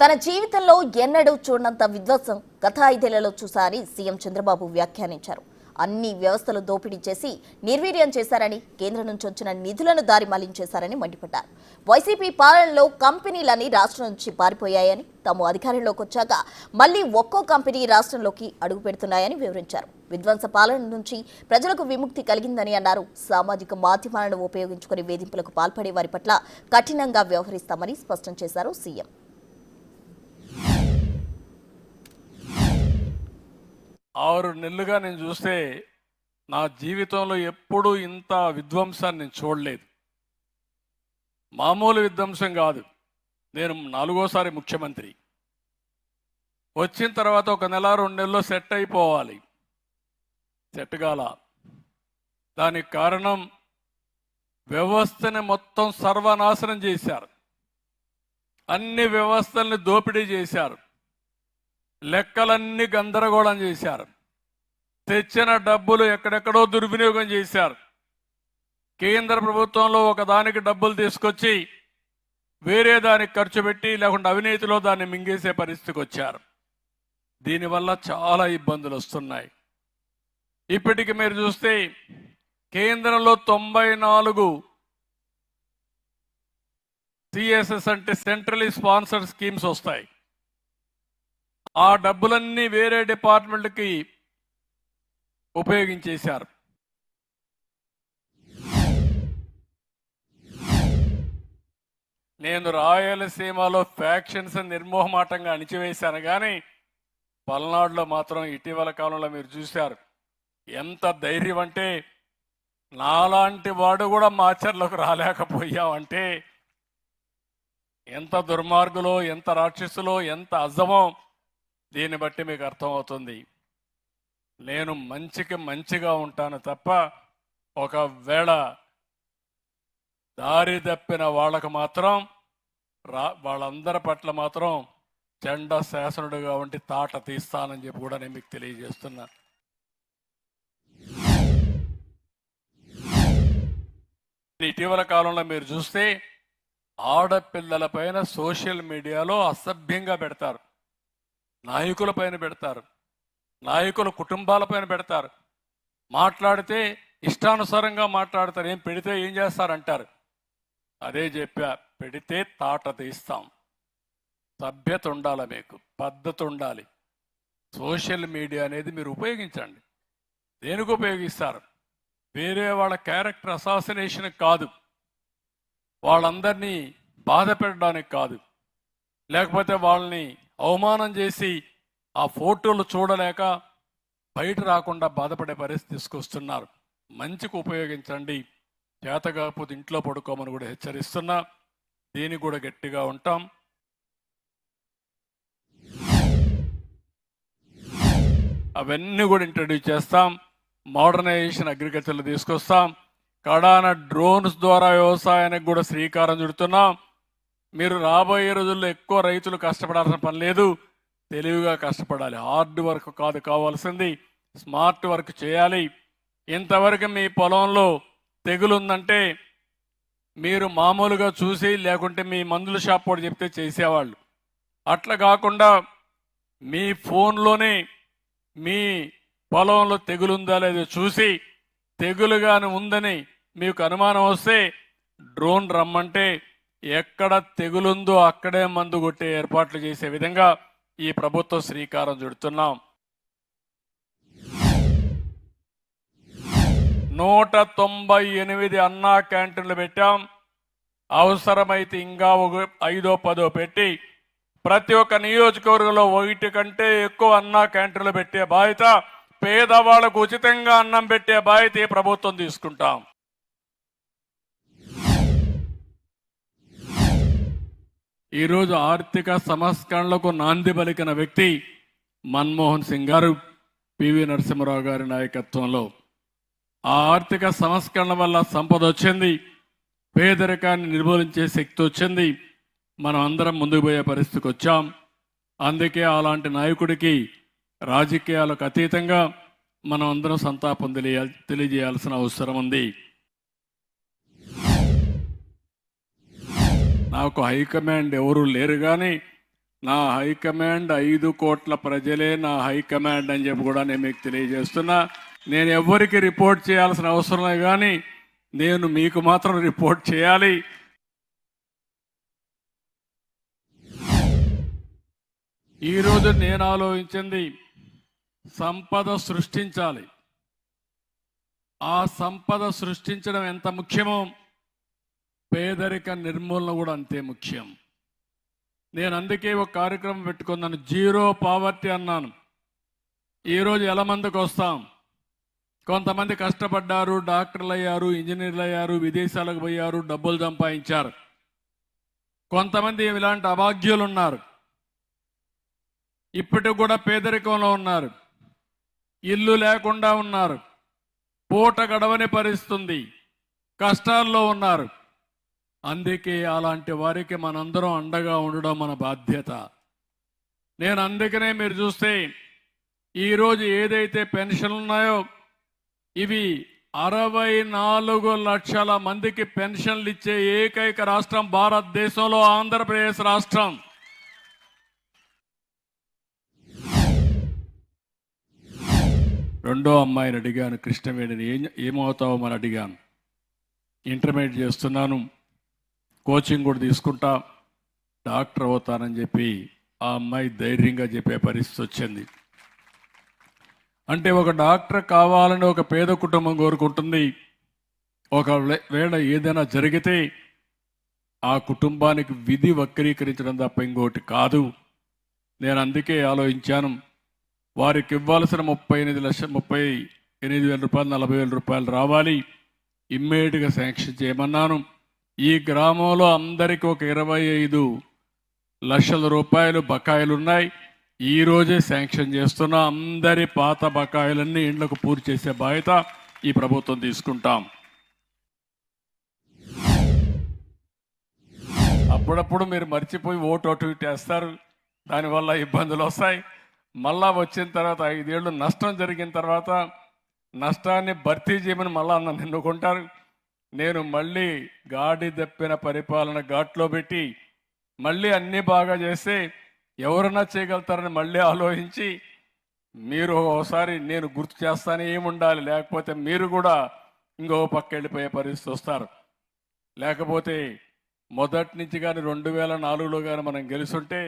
తన జీవితంలో ఎన్నడూ చూడనంత విధ్వంసం గత 5 ఏళ్లలో చూశారని సీఎం చంద్రబాబు వ్యాఖ్యానించారు. అన్ని వ్యవస్థలు దోపిడీ చేసి నిర్వీర్యం చేశారని, కేంద్రం నుంచి వచ్చిన నిధులను దారి మళ్లించేశారని మండిపడ్డారు. వైసీపీ పాలనలో కంపెనీలన్నీ రాష్ట్రం నుంచి పారిపోయాయని, తాము అధికారంలోకి వచ్చాక మళ్లీ ఒక్కో కంపెనీ రాష్ట్రంలోకి అడుగు పెడుతున్నాయని వివరించారు. విధ్వంస పాలన నుంచి ప్రజలకు విముక్తి కలిగిందని అన్నారు. సామాజిక మాధ్యమాలను ఉపయోగించుకుని వేధింపులకు పాల్పడే వారి పట్ల కఠినంగా వ్యవహరిస్తామని స్పష్టం చేశారు సీఎం. 6 నెలలుగా నేను చూస్తే నా జీవితంలో ఎప్పుడూ ఇంత విధ్వంసాన్ని నేను చూడలేదు. మామూలు విధ్వంసం కాదు. నేను 4వ ముఖ్యమంత్రి వచ్చిన తర్వాత 1 నెల 2 నెలల్లో సెట్ అయిపోవాలి. సెట్ కాల. దానికి కారణం వ్యవస్థని మొత్తం సర్వనాశనం చేశారు. అన్ని వ్యవస్థల్ని దోపిడీ చేశారు. లెక్కలన్నీ గందరగోళం చేశారు. తెచ్చిన డబ్బులు ఎక్కడెక్కడో దుర్వినియోగం చేశారు. కేంద్ర ప్రభుత్వంలో ఒకదానికి డబ్బులు తీసుకొచ్చి వేరే దానికి ఖర్చు పెట్టి, లేకుంటే అవినీతిలో దాన్ని మింగేసే పరిస్థితికి వచ్చారు. దీనివల్ల చాలా ఇబ్బందులు వస్తున్నాయి. ఇప్పటికి మీరు చూస్తే కేంద్రంలో 94 సిఎస్ఎస్ అంటే సెంట్రలీ స్పాన్సర్డ్ స్కీమ్స్ వస్తాయి. ఆ డబ్బులన్నీ వేరే డిపార్ట్మెంట్కి ఉపయోగించేశారు. నేను రాయలసీమలో ఫ్యాక్షన్స్ నిర్మోహమాటంగా అణిచివేశాను, కానీ పల్నాడులో మాత్రం ఇటీవల కాలంలో మీరు చూశారు ఎంత ధైర్యం అంటే, నాలాంటి వాడు కూడా మాచర్లకు రాలేకపోయామంటే ఎంత దుర్మార్గులో, ఎంత రాక్షసులో, ఎంత అజమో దీన్ని బట్టి మీకు అర్థమవుతుంది. నేను మంచికి మంచిగా ఉంటాను తప్ప, ఒకవేళ దారి తప్పిన వాళ్ళకు మాత్రం వాళ్ళందరి పట్ల మాత్రం చెండ శాసనుడుగా ఉండి తాట తీస్తానని చెప్పి కూడా నేను మీకు తెలియజేస్తున్నా. ఇటీవల కాలంలో మీరు చూస్తే ఆడపిల్లల పైన సోషల్ మీడియాలో అసభ్యంగా పెడతారు, నాయకుల పైన పెడతారు, నాయకుల కుటుంబాల పైన పెడతారు. మాట్లాడితే ఇష్టానుసారంగా మాట్లాడతారు. ఏం పెడితే ఏం చేస్తారంటారు. అదే చెప్పా, పెడితే తాట తీస్తాం. సభ్యత ఉండాలి, మీకు పద్ధతి ఉండాలి. సోషల్ మీడియా అనేది మీరు ఉపయోగించండి. దేనికి ఉపయోగిస్తారు? వేరే వాళ్ళ క్యారెక్టర్ అసాసినేషన్ కాదు, వాళ్ళందరినీ బాధ పెట్టడానికి కాదు, లేకపోతే వాళ్ళని అవమానం చేసి ఆ ఫోటోలు చూడలేక బయట రాకుండా బాధపడే పరిస్థితి తీసుకొస్తున్నారు. మంచికి ఉపయోగించండి. చేత కాకపోతే ఇంట్లో పడుకోమని కూడా హెచ్చరిస్తున్నా. దీనికి కూడా గట్టిగా ఉంటాం. అవన్నీ కూడా ఇంట్రడ్యూస్ చేస్తాం. మోడర్నైజేషన్ అగ్రికల్చర్లో తీసుకొస్తాం. కడాన డ్రోన్స్ ద్వారా వ్యవసాయానికి కూడా శ్రీకారం చుడుతున్నాం. మీరు రాబోయే రోజుల్లో ఎక్కువ రైతులు కష్టపడాల్సిన పని లేదు. తెలివిగా కష్టపడాలి. హార్డ్ వర్క్ కాదు కావాల్సింది, స్మార్ట్ వర్క్ చేయాలి. ఇంతవరకు మీ పొలంలో తెగులుందంటే మీరు మామూలుగా చూసి, లేకుంటే మీ మందుల షాప్ కూడా చెప్తే చేసేవాళ్ళు. అట్లా కాకుండా మీ ఫోన్లోనే మీ పొలంలో తెగులుందా లేదో చూసి, తెగులుగాని ఉందని మీకు అనుమానం వస్తే డ్రోన్ రమ్మంటే ఎక్కడ తెగులుందో అక్కడే మందు కొట్టే ఏర్పాట్లు చేసే విధంగా ఈ ప్రభుత్వం శ్రీకారం చుడుతున్నాం. 198 అన్నా క్యాంటీన్లు పెట్టాం. అవసరమైతే ఇంకా 5-10 పెట్టి ప్రతి ఒక్క నియోజకవర్గంలో 1 కంటే ఎక్కువ అన్నా క్యాంటీన్లు పెట్టే బాధ్యత, పేదవాళ్లకు ఉచితంగా అన్నం పెట్టే బాధ్యత ఈ ప్రభుత్వం తీసుకుంటాం. ఈరోజు ఆర్థిక సంస్కరణలకు నాంది పలికిన వ్యక్తి మన్మోహన్ సింగ్ గారు, పివి నరసింహారావు గారి నాయకత్వంలో. ఆ ఆర్థిక సంస్కరణ వల్ల సంపద వచ్చింది, పేదరికాన్ని నిర్మూలించే శక్తి వచ్చింది. మనం అందరం ముందుకు పోయే పరిస్థితికి వచ్చాం. అందుకే అలాంటి నాయకుడికి రాజకీయాలకు అతీతంగా మనం అందరం సంతాపం తెలియజేయాల్సిన అవసరం ఉంది. నాకు హైకమాండ్ ఎవరు లేరు, కానీ నా హైకమాండ్ 5 కోట్ల ప్రజలే నా హైకమాండ్ అని చెప్పి కూడా నేను మీకు తెలియజేస్తున్నా. నేను ఎవ్వరికి రిపోర్ట్ చేయాల్సిన అవసరం లేదు, కానీ నేను మీకు మాత్రం రిపోర్ట్ చేయాలి. ఈరోజు నేను ఆలోచించింది సంపద సృష్టించాలి. ఆ సంపద సృష్టించడం ఎంత ముఖ్యమో పేదరిక నిర్మూలన కూడా అంతే ముఖ్యం. నేను అందుకే ఒక కార్యక్రమం పెట్టుకున్నాను, జీరో పావర్టీ అన్నాను. ఈరోజు ఎలా మందికి వస్తాం? కొంతమంది కష్టపడ్డారు, డాక్టర్లు అయ్యారు, ఇంజనీర్లు అయ్యారు, విదేశాలకు పోయారు, డబ్బులు సంపాదించారు. కొంతమంది ఇలాంటి అభాగ్యులు ఉన్నారు, ఇప్పటికి కూడా పేదరికంలో ఉన్నారు, ఇల్లు లేకుండా ఉన్నారు, పూట గడవని పరిస్థితుంది, కష్టాల్లో ఉన్నారు. అందుకే అలాంటి వారికి మనందరం అండగా ఉండడం మన బాధ్యత. నేను అందుకనే మీరు చూస్తే ఈరోజు ఏదైతే పెన్షన్లు ఉన్నాయో ఇవి 64 లక్షల మందికి పెన్షన్లు ఇచ్చే ఏకైక రాష్ట్రం భారతదేశంలో ఆంధ్రప్రదేశ్ రాష్ట్రం. రెండో అమ్మాయిని అడిగాను, కృష్ణవేణిని, ఏమవుతావో మరి అడిగాను. ఇంటర్మీడియట్ చేస్తున్నాను, కోచింగ్ కూడా తీసుకుంటా, డాక్టర్ అవుతానని చెప్పి ఆ అమ్మాయి ధైర్యంగా చెప్పే పరిస్థితి వచ్చింది. అంటే ఒక డాక్టర్ కావాలని ఒక పేద కుటుంబం కోరుకుంటుంది. ఒకవేళ ఏదైనా జరిగితే ఆ కుటుంబానికి విధి వక్రీకరించడం తప్ప ఇంకోటి కాదు. నేను అందుకే ఆలోచించాను, వారికి ఇవ్వాల్సిన 38,38,000 రూపాయలు, 40,000 రూపాయలు రావాలి, ఇమ్మీడియట్గా శాంక్షన్ చేయమన్నాను. ఈ గ్రామంలో అందరికీ ఒక 25 లక్షల రూపాయలు బకాయిలు ఉన్నాయి. ఈ రోజే శాంక్షన్ చేస్తున్నా. అందరి పాత బకాయిలన్నీ ఇండ్లకు పూర్తి చేసే బాధ్యత ఈ ప్రభుత్వం తీసుకుంటాం. అప్పుడప్పుడు మీరు మర్చిపోయి ఓటు అటు ఇటు వేస్తారు, దానివల్ల ఇబ్బందులు వస్తాయి. మళ్ళా వచ్చిన తర్వాత 5 ఏళ్ళు నష్టం జరిగిన తర్వాత నష్టాన్ని భర్తీ చేయమని మళ్ళా నన్ను ఎన్నుకుంటారు. నేను మళ్ళీ గాడి దప్పిన పరిపాలన ఘాట్లో పెట్టి మళ్ళీ అన్నీ బాగా చేస్తే ఎవరన్నా చేయగలుగుతారని మళ్ళీ ఆలోచించి మీరు ఒకసారి నేను గుర్తు చేస్తానే ఏముండాలి, లేకపోతే మీరు కూడా ఇంకో పక్క వెళ్ళిపోయే పరిస్థితి వస్తారు. లేకపోతే మొదటి నుంచి కానీ 2004లో కానీ మనం గెలుచుంటే